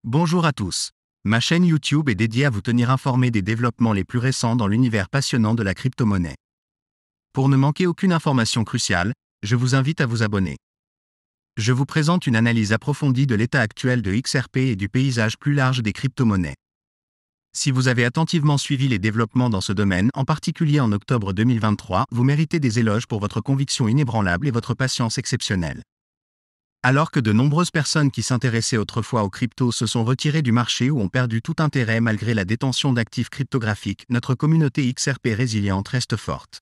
Bonjour à tous. Ma chaîne YouTube est dédiée à vous tenir informé des développements les plus récents dans l'univers passionnant de la crypto-monnaie. Pour ne manquer aucune information cruciale, je vous invite à vous abonner. Je vous présente une analyse approfondie de l'état actuel de XRP et du paysage plus large des crypto-monnaies. Si vous avez attentivement suivi les développements dans ce domaine, en particulier en octobre 2023, vous méritez des éloges pour votre conviction inébranlable et votre patience exceptionnelle. Alors que de nombreuses personnes qui s'intéressaient autrefois aux cryptos se sont retirées du marché ou ont perdu tout intérêt malgré la détention d'actifs cryptographiques, notre communauté XRP résiliente reste forte.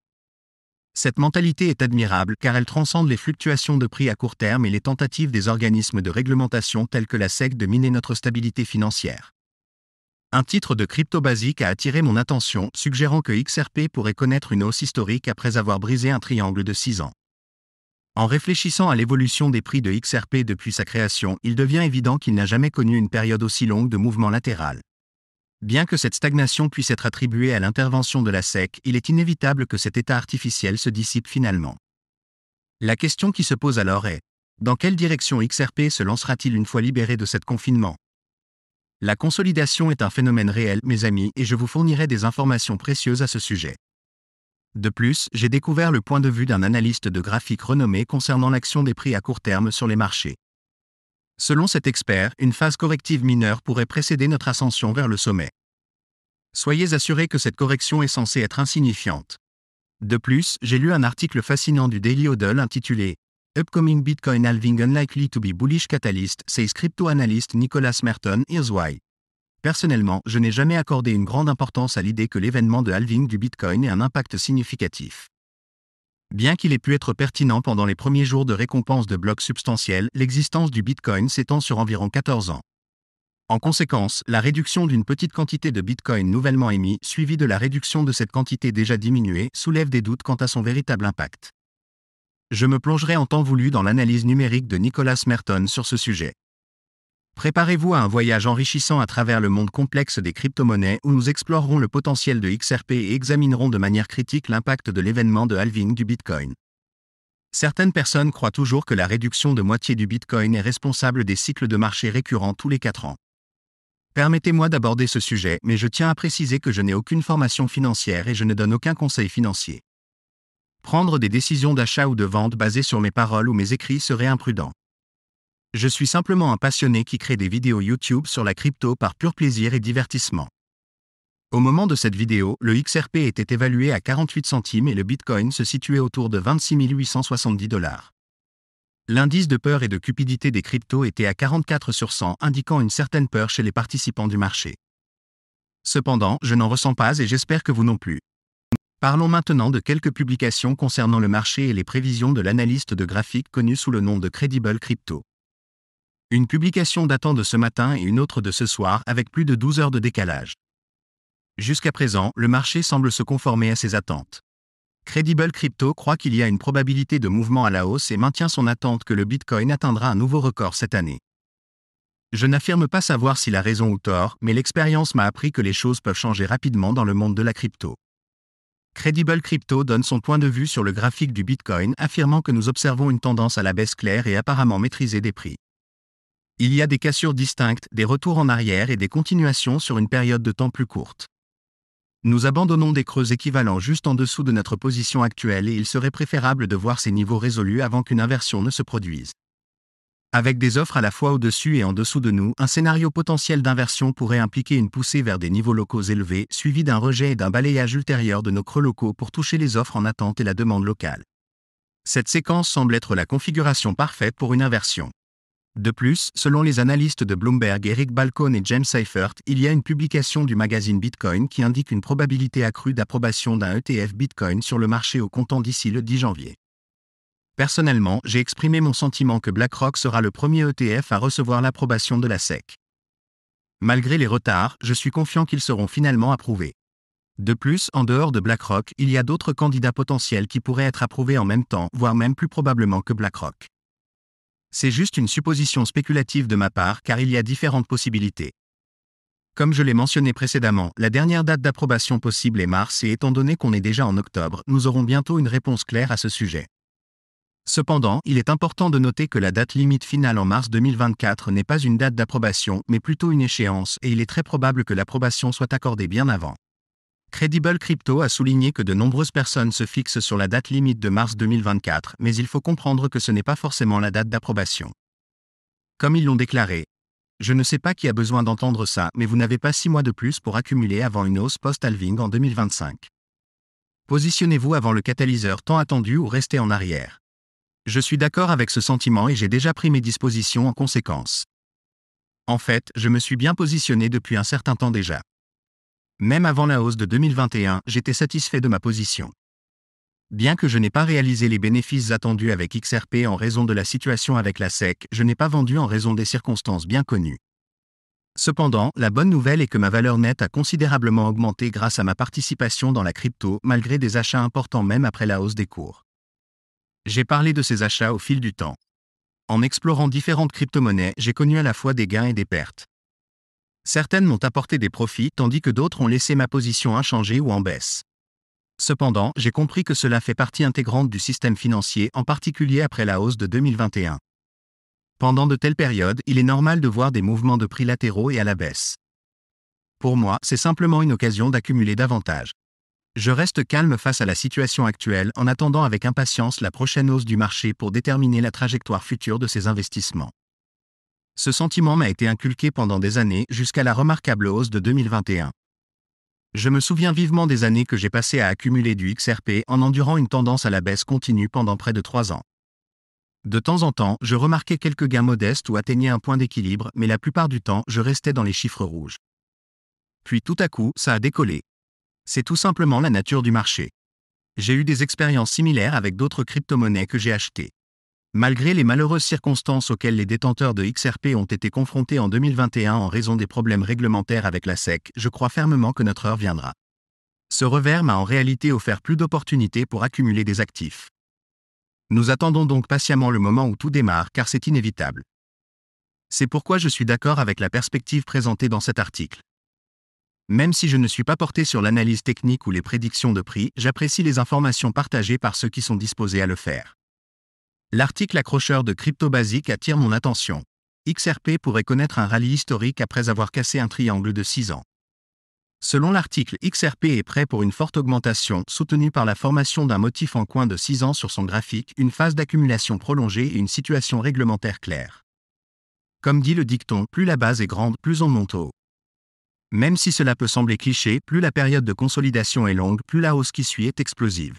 Cette mentalité est admirable car elle transcende les fluctuations de prix à court terme et les tentatives des organismes de réglementation tels que la SEC de miner notre stabilité financière. Un titre de crypto basique a attiré mon attention, suggérant que XRP pourrait connaître une hausse historique après avoir brisé un triangle de 6 ans. En réfléchissant à l'évolution des prix de XRP depuis sa création, il devient évident qu'il n'a jamais connu une période aussi longue de mouvement latéral. Bien que cette stagnation puisse être attribuée à l'intervention de la SEC, il est inévitable que cet état artificiel se dissipe finalement. La question qui se pose alors est, dans quelle direction XRP se lancera-t-il une fois libéré de cet confinement ? La consolidation est un phénomène réel, mes amis, et je vous fournirai des informations précieuses à ce sujet. De plus, j'ai découvert le point de vue d'un analyste de graphique renommé concernant l'action des prix à court terme sur les marchés. Selon cet expert, une phase corrective mineure pourrait précéder notre ascension vers le sommet. Soyez assurés que cette correction est censée être insignifiante. De plus, j'ai lu un article fascinant du Daily Hodl intitulé Upcoming Bitcoin Halving Unlikely to be Bullish Catalyst, says crypto analyst Nicholas Merton, here's why. Personnellement, je n'ai jamais accordé une grande importance à l'idée que l'événement de halving du Bitcoin ait un impact significatif. Bien qu'il ait pu être pertinent pendant les premiers jours de récompense de blocs substantiels, l'existence du Bitcoin s'étend sur environ 14 ans. En conséquence, la réduction d'une petite quantité de Bitcoin nouvellement émis, suivie de la réduction de cette quantité déjà diminuée, soulève des doutes quant à son véritable impact. Je me plongerai en temps voulu dans l'analyse numérique de Nicholas Merton sur ce sujet. Préparez-vous à un voyage enrichissant à travers le monde complexe des crypto-monnaies où nous explorerons le potentiel de XRP et examinerons de manière critique l'impact de l'événement de halving du Bitcoin. Certaines personnes croient toujours que la réduction de moitié du Bitcoin est responsable des cycles de marché récurrents tous les 4 ans. Permettez-moi d'aborder ce sujet, mais je tiens à préciser que je n'ai aucune formation financière et je ne donne aucun conseil financier. Prendre des décisions d'achat ou de vente basées sur mes paroles ou mes écrits serait imprudent. Je suis simplement un passionné qui crée des vidéos YouTube sur la crypto par pur plaisir et divertissement. Au moment de cette vidéo, le XRP était évalué à 48 centimes et le Bitcoin se situait autour de 26 870 $. L'indice de peur et de cupidité des cryptos était à 44 sur 100, indiquant une certaine peur chez les participants du marché. Cependant, je n'en ressens pas et j'espère que vous non plus. Parlons maintenant de quelques publications concernant le marché et les prévisions de l'analyste de graphique connu sous le nom de Credible Crypto. Une publication datant de ce matin et une autre de ce soir avec plus de 12 heures de décalage. Jusqu'à présent, le marché semble se conformer à ses attentes. Credible Crypto croit qu'il y a une probabilité de mouvement à la hausse et maintient son attente que le Bitcoin atteindra un nouveau record cette année. Je n'affirme pas savoir s'il a raison ou tort, mais l'expérience m'a appris que les choses peuvent changer rapidement dans le monde de la crypto. Credible Crypto donne son point de vue sur le graphique du Bitcoin, affirmant que nous observons une tendance à la baisse claire et apparemment maîtrisée des prix. Il y a des cassures distinctes, des retours en arrière et des continuations sur une période de temps plus courte. Nous abandonnons des creux équivalents juste en dessous de notre position actuelle et il serait préférable de voir ces niveaux résolus avant qu'une inversion ne se produise. Avec des offres à la fois au-dessus et en dessous de nous, un scénario potentiel d'inversion pourrait impliquer une poussée vers des niveaux locaux élevés, suivi d'un rejet et d'un balayage ultérieur de nos creux locaux pour toucher les offres en attente et la demande locale. Cette séquence semble être la configuration parfaite pour une inversion. De plus, selon les analystes de Bloomberg Eric Balcones et James Seifert, il y a une publication du magazine Bitcoin qui indique une probabilité accrue d'approbation d'un ETF Bitcoin sur le marché au comptant d'ici le 10 janvier. Personnellement, j'ai exprimé mon sentiment que BlackRock sera le premier ETF à recevoir l'approbation de la SEC. Malgré les retards, je suis confiant qu'ils seront finalement approuvés. De plus, en dehors de BlackRock, il y a d'autres candidats potentiels qui pourraient être approuvés en même temps, voire même plus probablement que BlackRock. C'est juste une supposition spéculative de ma part car il y a différentes possibilités. Comme je l'ai mentionné précédemment, la dernière date d'approbation possible est mars et étant donné qu'on est déjà en octobre, nous aurons bientôt une réponse claire à ce sujet. Cependant, il est important de noter que la date limite finale en mars 2024 n'est pas une date d'approbation, mais plutôt une échéance, et il est très probable que l'approbation soit accordée bien avant. Credible Crypto a souligné que de nombreuses personnes se fixent sur la date limite de mars 2024, mais il faut comprendre que ce n'est pas forcément la date d'approbation. Comme ils l'ont déclaré, je ne sais pas qui a besoin d'entendre ça, mais vous n'avez pas 6 mois de plus pour accumuler avant une hausse post-halving en 2025. Positionnez-vous avant le catalyseur tant attendu ou restez en arrière. Je suis d'accord avec ce sentiment et j'ai déjà pris mes dispositions en conséquence. En fait, je me suis bien positionné depuis un certain temps déjà. Même avant la hausse de 2021, j'étais satisfait de ma position. Bien que je n'ai pas réalisé les bénéfices attendus avec XRP en raison de la situation avec la SEC, je n'ai pas vendu en raison des circonstances bien connues. Cependant, la bonne nouvelle est que ma valeur nette a considérablement augmenté grâce à ma participation dans la crypto, malgré des achats importants même après la hausse des cours. J'ai parlé de ces achats au fil du temps. En explorant différentes crypto-monnaies, j'ai connu à la fois des gains et des pertes. Certaines m'ont apporté des profits tandis que d'autres ont laissé ma position inchangée ou en baisse. Cependant, j'ai compris que cela fait partie intégrante du système financier, en particulier après la hausse de 2021. Pendant de telles périodes, il est normal de voir des mouvements de prix latéraux et à la baisse. Pour moi, c'est simplement une occasion d'accumuler davantage. Je reste calme face à la situation actuelle en attendant avec impatience la prochaine hausse du marché pour déterminer la trajectoire future de ces investissements. Ce sentiment m'a été inculqué pendant des années jusqu'à la remarquable hausse de 2021. Je me souviens vivement des années que j'ai passées à accumuler du XRP en endurant une tendance à la baisse continue pendant près de 3 ans. De temps en temps, je remarquais quelques gains modestes ou atteignais un point d'équilibre, mais la plupart du temps, je restais dans les chiffres rouges. Puis tout à coup, ça a décollé. C'est tout simplement la nature du marché. J'ai eu des expériences similaires avec d'autres crypto-monnaies que j'ai achetées. Malgré les malheureuses circonstances auxquelles les détenteurs de XRP ont été confrontés en 2021 en raison des problèmes réglementaires avec la SEC, je crois fermement que notre heure viendra. Ce revers m'a en réalité offert plus d'opportunités pour accumuler des actifs. Nous attendons donc patiemment le moment où tout démarre car c'est inévitable. C'est pourquoi je suis d'accord avec la perspective présentée dans cet article. Même si je ne suis pas porté sur l'analyse technique ou les prédictions de prix, j'apprécie les informations partagées par ceux qui sont disposés à le faire. L'article accrocheur de Crypto Basic attire mon attention. XRP pourrait connaître un rallye historique après avoir cassé un triangle de 6 ans. Selon l'article, XRP est prêt pour une forte augmentation, soutenue par la formation d'un motif en coin de 6 ans sur son graphique, une phase d'accumulation prolongée et une situation réglementaire claire. Comme dit le dicton, plus la base est grande, plus on monte haut. Même si cela peut sembler cliché, plus la période de consolidation est longue, plus la hausse qui suit est explosive.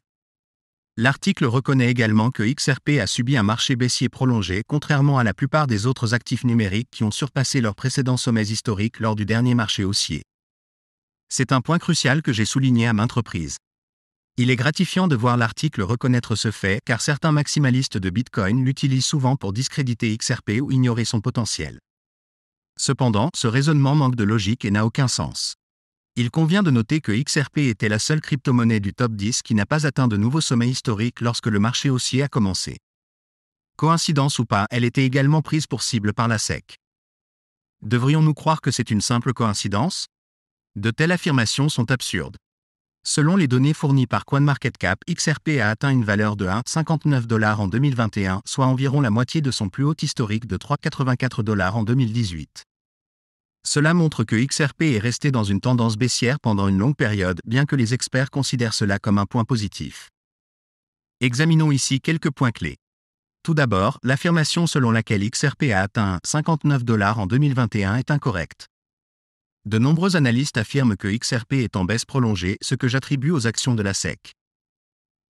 L'article reconnaît également que XRP a subi un marché baissier prolongé, contrairement à la plupart des autres actifs numériques qui ont surpassé leurs précédents sommets historiques lors du dernier marché haussier. C'est un point crucial que j'ai souligné à maintes reprises. Il est gratifiant de voir l'article reconnaître ce fait car certains maximalistes de Bitcoin l'utilisent souvent pour discréditer XRP ou ignorer son potentiel. Cependant, ce raisonnement manque de logique et n'a aucun sens. Il convient de noter que XRP était la seule crypto-monnaie du top 10 qui n'a pas atteint de nouveaux sommets historiques lorsque le marché haussier a commencé. Coïncidence ou pas, elle était également prise pour cible par la SEC. Devrions-nous croire que c'est une simple coïncidence ? De telles affirmations sont absurdes. Selon les données fournies par CoinMarketCap, XRP a atteint une valeur de 1,59 $ en 2021, soit environ la moitié de son plus haut historique de 3,84 $ en 2018. Cela montre que XRP est resté dans une tendance baissière pendant une longue période, bien que les experts considèrent cela comme un point positif. Examinons ici quelques points clés. Tout d'abord, l'affirmation selon laquelle XRP a atteint 59 $ en 2021 est incorrecte. De nombreux analystes affirment que XRP est en baisse prolongée, ce que j'attribue aux actions de la SEC.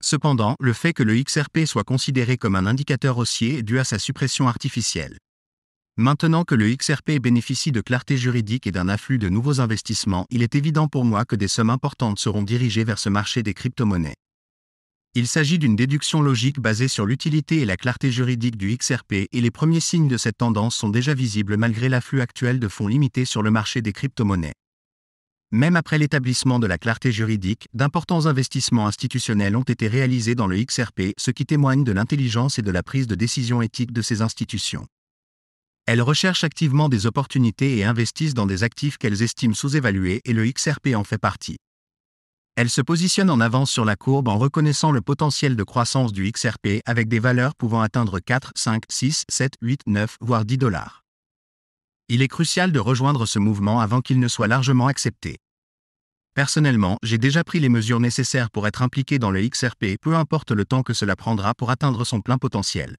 Cependant, le fait que le XRP soit considéré comme un indicateur haussier est dû à sa suppression artificielle. Maintenant que le XRP bénéficie de clarté juridique et d'un afflux de nouveaux investissements, il est évident pour moi que des sommes importantes seront dirigées vers ce marché des crypto-monnaies. Il s'agit d'une déduction logique basée sur l'utilité et la clarté juridique du XRP et les premiers signes de cette tendance sont déjà visibles malgré l'afflux actuel de fonds limités sur le marché des crypto-monnaies. Même après l'établissement de la clarté juridique, d'importants investissements institutionnels ont été réalisés dans le XRP, ce qui témoigne de l'intelligence et de la prise de décision éthique de ces institutions. Elles recherchent activement des opportunités et investissent dans des actifs qu'elles estiment sous-évalués et le XRP en fait partie. Elle se positionne en avance sur la courbe en reconnaissant le potentiel de croissance du XRP avec des valeurs pouvant atteindre 4, 5, 6, 7, 8, 9, voire 10 dollars. Il est crucial de rejoindre ce mouvement avant qu'il ne soit largement accepté. Personnellement, j'ai déjà pris les mesures nécessaires pour être impliqué dans le XRP, peu importe le temps que cela prendra pour atteindre son plein potentiel.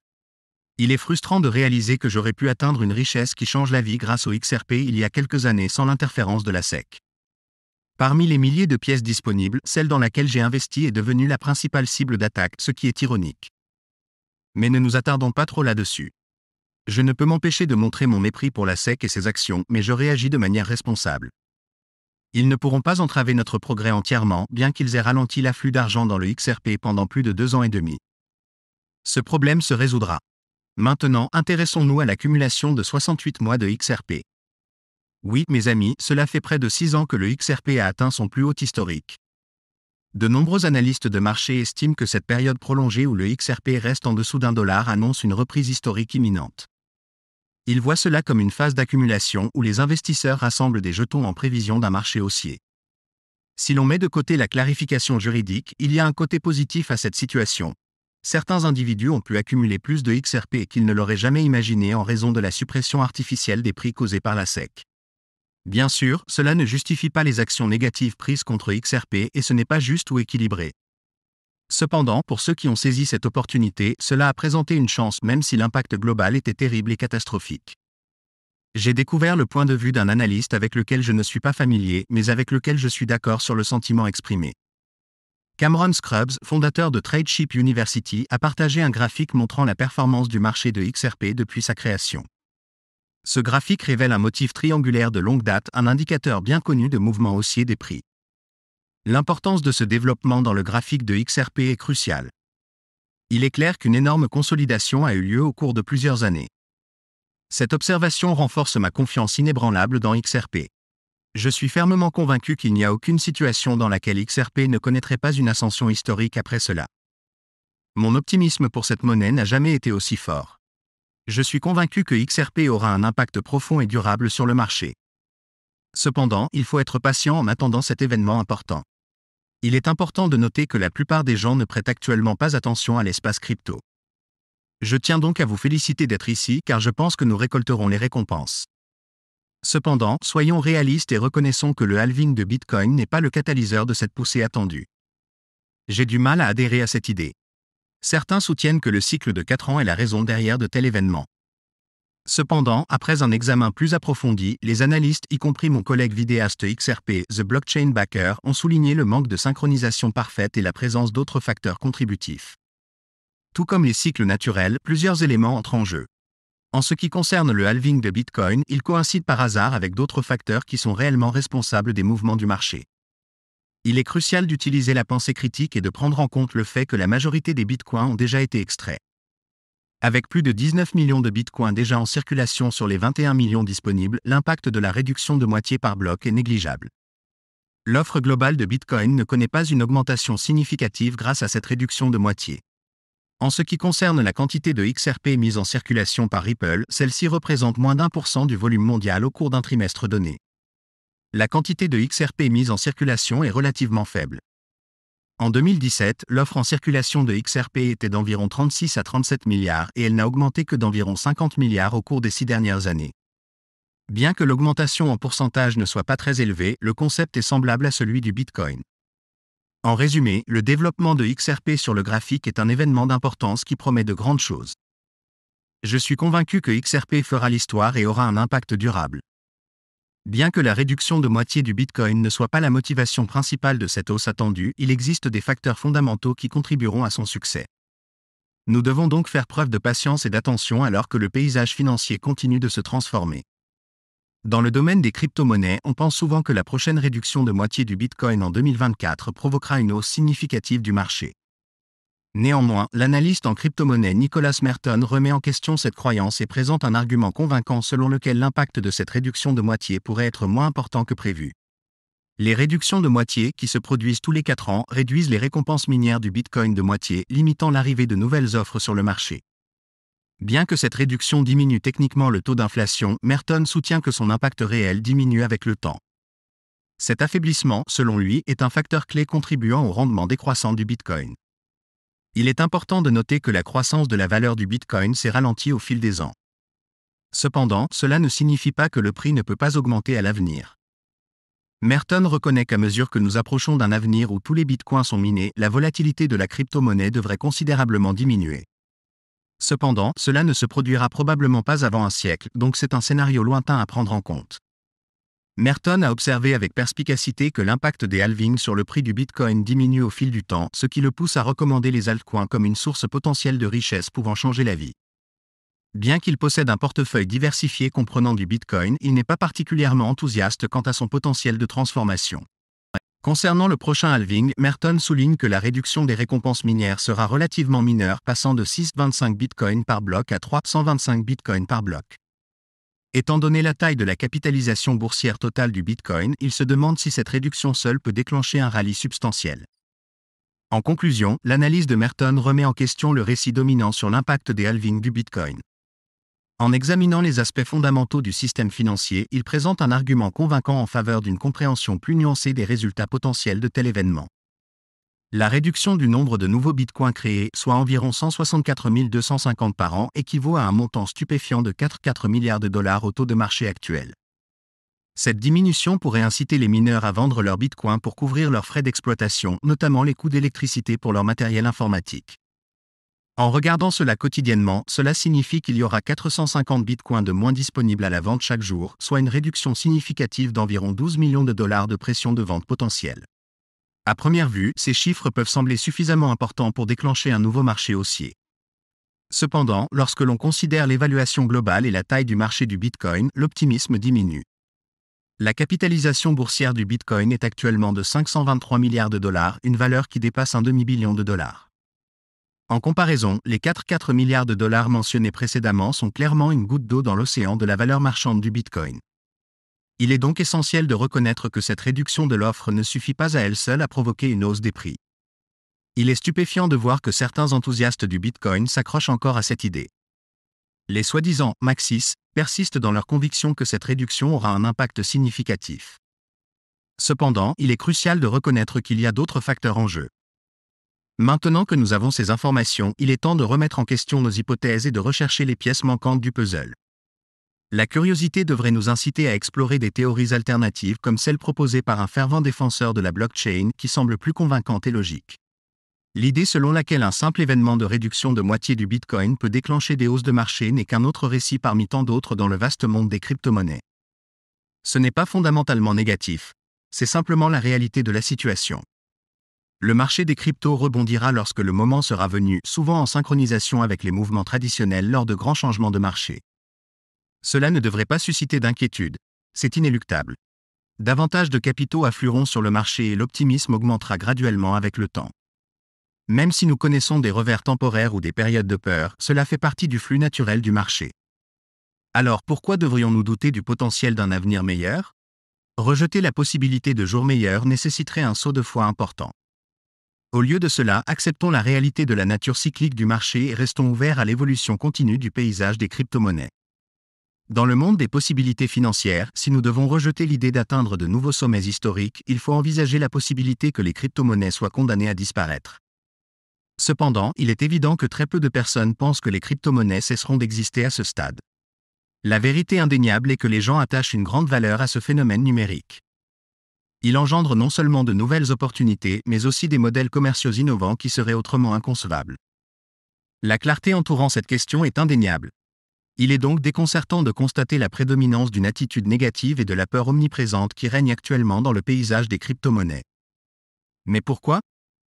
Il est frustrant de réaliser que j'aurais pu atteindre une richesse qui change la vie grâce au XRP il y a quelques années sans l'interférence de la SEC. Parmi les milliers de pièces disponibles, celle dans laquelle j'ai investi est devenue la principale cible d'attaque, ce qui est ironique. Mais ne nous attardons pas trop là-dessus. Je ne peux m'empêcher de montrer mon mépris pour la SEC et ses actions, mais je réagis de manière responsable. Ils ne pourront pas entraver notre progrès entièrement, bien qu'ils aient ralenti l'afflux d'argent dans le XRP pendant plus de 2 ans et demi. Ce problème se résoudra. Maintenant, intéressons-nous à l'accumulation de 68 mois de XRP. Oui, mes amis, cela fait près de 6 ans que le XRP a atteint son plus haut historique. De nombreux analystes de marché estiment que cette période prolongée où le XRP reste en dessous d'1$ annonce une reprise historique imminente. Ils voient cela comme une phase d'accumulation où les investisseurs rassemblent des jetons en prévision d'un marché haussier. Si l'on met de côté la clarification juridique, il y a un côté positif à cette situation. Certains individus ont pu accumuler plus de XRP qu'ils ne l'auraient jamais imaginé en raison de la suppression artificielle des prix causée par la SEC. Bien sûr, cela ne justifie pas les actions négatives prises contre XRP et ce n'est pas juste ou équilibré. Cependant, pour ceux qui ont saisi cette opportunité, cela a présenté une chance même si l'impact global était terrible et catastrophique. J'ai découvert le point de vue d'un analyste avec lequel je ne suis pas familier, mais avec lequel je suis d'accord sur le sentiment exprimé. Cameron Scrubs, fondateur de TradeShip University, a partagé un graphique montrant la performance du marché de XRP depuis sa création. Ce graphique révèle un motif triangulaire de longue date, un indicateur bien connu de mouvement haussier des prix. L'importance de ce développement dans le graphique de XRP est cruciale. Il est clair qu'une énorme consolidation a eu lieu au cours de plusieurs années. Cette observation renforce ma confiance inébranlable dans XRP. Je suis fermement convaincu qu'il n'y a aucune situation dans laquelle XRP ne connaîtrait pas une ascension historique après cela. Mon optimisme pour cette monnaie n'a jamais été aussi fort. Je suis convaincu que XRP aura un impact profond et durable sur le marché. Cependant, il faut être patient en attendant cet événement important. Il est important de noter que la plupart des gens ne prêtent actuellement pas attention à l'espace crypto. Je tiens donc à vous féliciter d'être ici car je pense que nous récolterons les récompenses. Cependant, soyons réalistes et reconnaissons que le halving de Bitcoin n'est pas le catalyseur de cette poussée attendue. J'ai du mal à adhérer à cette idée. Certains soutiennent que le cycle de 4 ans est la raison derrière de tels événements. Cependant, après un examen plus approfondi, les analystes, y compris mon collègue vidéaste XRP, The Blockchain Backer, ont souligné le manque de synchronisation parfaite et la présence d'autres facteurs contributifs. Tout comme les cycles naturels, plusieurs éléments entrent en jeu. En ce qui concerne le halving de Bitcoin, il coïncide par hasard avec d'autres facteurs qui sont réellement responsables des mouvements du marché. Il est crucial d'utiliser la pensée critique et de prendre en compte le fait que la majorité des bitcoins ont déjà été extraits. Avec plus de 19 millions de bitcoins déjà en circulation sur les 21 millions disponibles, l'impact de la réduction de moitié par bloc est négligeable. L'offre globale de Bitcoin ne connaît pas une augmentation significative grâce à cette réduction de moitié. En ce qui concerne la quantité de XRP mise en circulation par Ripple, celle-ci représente moins d'1% du volume mondial au cours d'un trimestre donné. La quantité de XRP mise en circulation est relativement faible. En 2017, l'offre en circulation de XRP était d'environ 36 à 37 milliards et elle n'a augmenté que d'environ 50 milliards au cours des 6 dernières années. Bien que l'augmentation en pourcentage ne soit pas très élevée, le concept est semblable à celui du Bitcoin. En résumé, le développement de XRP sur le graphique est un événement d'importance qui promet de grandes choses. Je suis convaincu que XRP fera l'histoire et aura un impact durable. Bien que la réduction de moitié du Bitcoin ne soit pas la motivation principale de cette hausse attendue, il existe des facteurs fondamentaux qui contribueront à son succès. Nous devons donc faire preuve de patience et d'attention alors que le paysage financier continue de se transformer. Dans le domaine des crypto-monnaies, on pense souvent que la prochaine réduction de moitié du Bitcoin en 2024 provoquera une hausse significative du marché. Néanmoins, l'analyste en crypto-monnaie Nicholas Merton remet en question cette croyance et présente un argument convaincant selon lequel l'impact de cette réduction de moitié pourrait être moins important que prévu. Les réductions de moitié, qui se produisent tous les 4 ans, réduisent les récompenses minières du Bitcoin de moitié, limitant l'arrivée de nouvelles offres sur le marché. Bien que cette réduction diminue techniquement le taux d'inflation, Merton soutient que son impact réel diminue avec le temps. Cet affaiblissement, selon lui, est un facteur clé contribuant au rendement décroissant du Bitcoin. Il est important de noter que la croissance de la valeur du Bitcoin s'est ralentie au fil des ans. Cependant, cela ne signifie pas que le prix ne peut pas augmenter à l'avenir. Merton reconnaît qu'à mesure que nous approchons d'un avenir où tous les bitcoins sont minés, la volatilité de la crypto-monnaie devrait considérablement diminuer. Cependant, cela ne se produira probablement pas avant un siècle, donc c'est un scénario lointain à prendre en compte. Merton a observé avec perspicacité que l'impact des halvings sur le prix du Bitcoin diminue au fil du temps, ce qui le pousse à recommander les altcoins comme une source potentielle de richesse pouvant changer la vie. Bien qu'il possède un portefeuille diversifié comprenant du Bitcoin, il n'est pas particulièrement enthousiaste quant à son potentiel de transformation. Concernant le prochain halving, Merton souligne que la réduction des récompenses minières sera relativement mineure, passant de 625 Bitcoin par bloc à 325 Bitcoin par bloc. Étant donné la taille de la capitalisation boursière totale du Bitcoin, il se demande si cette réduction seule peut déclencher un rallye substantiel. En conclusion, l'analyse de Merton remet en question le récit dominant sur l'impact des halvings du Bitcoin. En examinant les aspects fondamentaux du système financier, il présente un argument convaincant en faveur d'une compréhension plus nuancée des résultats potentiels de tel événement. La réduction du nombre de nouveaux bitcoins créés, soit environ 164 250 par an, équivaut à un montant stupéfiant de 4,4 milliards de dollars au taux de marché actuel. Cette diminution pourrait inciter les mineurs à vendre leurs bitcoins pour couvrir leurs frais d'exploitation, notamment les coûts d'électricité pour leur matériel informatique. En regardant cela quotidiennement, cela signifie qu'il y aura 450 bitcoins de moins disponibles à la vente chaque jour, soit une réduction significative d'environ 12 millions de dollars de pression de vente potentielle. À première vue, ces chiffres peuvent sembler suffisamment importants pour déclencher un nouveau marché haussier. Cependant, lorsque l'on considère l'évaluation globale et la taille du marché du Bitcoin, l'optimisme diminue. La capitalisation boursière du Bitcoin est actuellement de 523 milliards de dollars, une valeur qui dépasse un demi-billion de dollars. En comparaison, les 4,4 milliards de dollars mentionnés précédemment sont clairement une goutte d'eau dans l'océan de la valeur marchande du Bitcoin. Il est donc essentiel de reconnaître que cette réduction de l'offre ne suffit pas à elle seule à provoquer une hausse des prix. Il est stupéfiant de voir que certains enthousiastes du Bitcoin s'accrochent encore à cette idée. Les soi-disant « maxis » persistent dans leur conviction que cette réduction aura un impact significatif. Cependant, il est crucial de reconnaître qu'il y a d'autres facteurs en jeu. Maintenant que nous avons ces informations, il est temps de remettre en question nos hypothèses et de rechercher les pièces manquantes du puzzle. La curiosité devrait nous inciter à explorer des théories alternatives comme celle proposée par un fervent défenseur de la blockchain qui semble plus convaincante et logique. L'idée selon laquelle un simple événement de réduction de moitié du Bitcoin peut déclencher des hausses de marché n'est qu'un autre récit parmi tant d'autres dans le vaste monde des crypto-monnaies. Ce n'est pas fondamentalement négatif, c'est simplement la réalité de la situation. Le marché des cryptos rebondira lorsque le moment sera venu, souvent en synchronisation avec les mouvements traditionnels lors de grands changements de marché. Cela ne devrait pas susciter d'inquiétude, c'est inéluctable. Davantage de capitaux afflueront sur le marché et l'optimisme augmentera graduellement avec le temps. Même si nous connaissons des revers temporaires ou des périodes de peur, cela fait partie du flux naturel du marché. Alors pourquoi devrions-nous douter du potentiel d'un avenir meilleur ? Rejeter la possibilité de jours meilleurs nécessiterait un saut de foi important. Au lieu de cela, acceptons la réalité de la nature cyclique du marché et restons ouverts à l'évolution continue du paysage des crypto-monnaies. Dans le monde des possibilités financières, si nous devons rejeter l'idée d'atteindre de nouveaux sommets historiques, il faut envisager la possibilité que les crypto-monnaies soient condamnées à disparaître. Cependant, il est évident que très peu de personnes pensent que les crypto-monnaies cesseront d'exister à ce stade. La vérité indéniable est que les gens attachent une grande valeur à ce phénomène numérique. Il engendre non seulement de nouvelles opportunités, mais aussi des modèles commerciaux innovants qui seraient autrement inconcevables. La clarté entourant cette question est indéniable. Il est donc déconcertant de constater la prédominance d'une attitude négative et de la peur omniprésente qui règne actuellement dans le paysage des crypto-monnaies. Mais pourquoi ?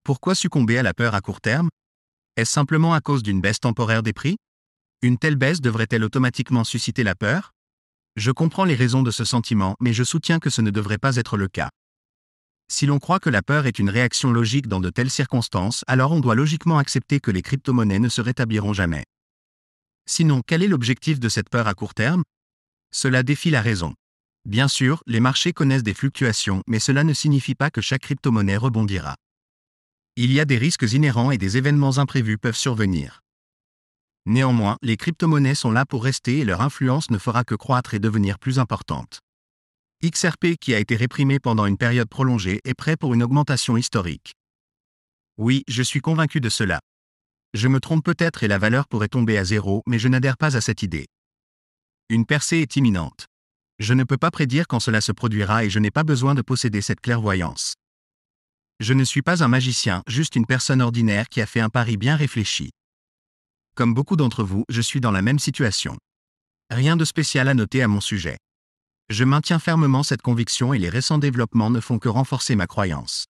Pourquoi succomber à la peur à court terme ? Est-ce simplement à cause d'une baisse temporaire des prix ? Une telle baisse devrait-elle automatiquement susciter la peur ? Je comprends les raisons de ce sentiment, mais je soutiens que ce ne devrait pas être le cas. Si l'on croit que la peur est une réaction logique dans de telles circonstances, alors on doit logiquement accepter que les crypto-monnaies ne se rétabliront jamais. Sinon, quel est l'objectif de cette peur à court terme ? Cela défie la raison. Bien sûr, les marchés connaissent des fluctuations, mais cela ne signifie pas que chaque crypto-monnaie rebondira. Il y a des risques inhérents et des événements imprévus peuvent survenir. Néanmoins, les crypto-monnaies sont là pour rester et leur influence ne fera que croître et devenir plus importante. XRP qui a été réprimé pendant une période prolongée est prêt pour une augmentation historique. Oui, je suis convaincu de cela. Je me trompe peut-être et la valeur pourrait tomber à zéro, mais je n'adhère pas à cette idée. Une percée est imminente. Je ne peux pas prédire quand cela se produira et je n'ai pas besoin de posséder cette clairvoyance. Je ne suis pas un magicien, juste une personne ordinaire qui a fait un pari bien réfléchi. Comme beaucoup d'entre vous, je suis dans la même situation. Rien de spécial à noter à mon sujet. Je maintiens fermement cette conviction et les récents développements ne font que renforcer ma croyance.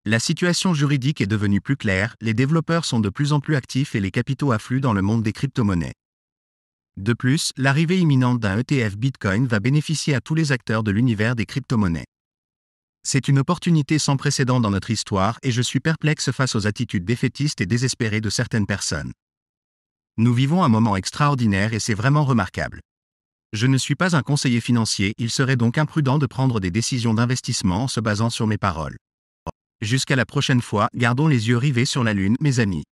La situation juridique est devenue plus claire, les développeurs sont de plus en plus actifs et les capitaux affluent dans le monde des crypto-monnaies. De plus, l'arrivée imminente d'un ETF Bitcoin va bénéficier à tous les acteurs de l'univers des crypto-monnaies. C'est une opportunité sans précédent dans notre histoire et je suis perplexe face aux attitudes défaitistes et désespérées de certaines personnes. Nous vivons un moment extraordinaire et c'est vraiment remarquable. Je ne suis pas un conseiller financier, il serait donc imprudent de prendre des décisions d'investissement en se basant sur mes paroles. Jusqu'à la prochaine fois, gardons les yeux rivés sur la Lune, mes amis.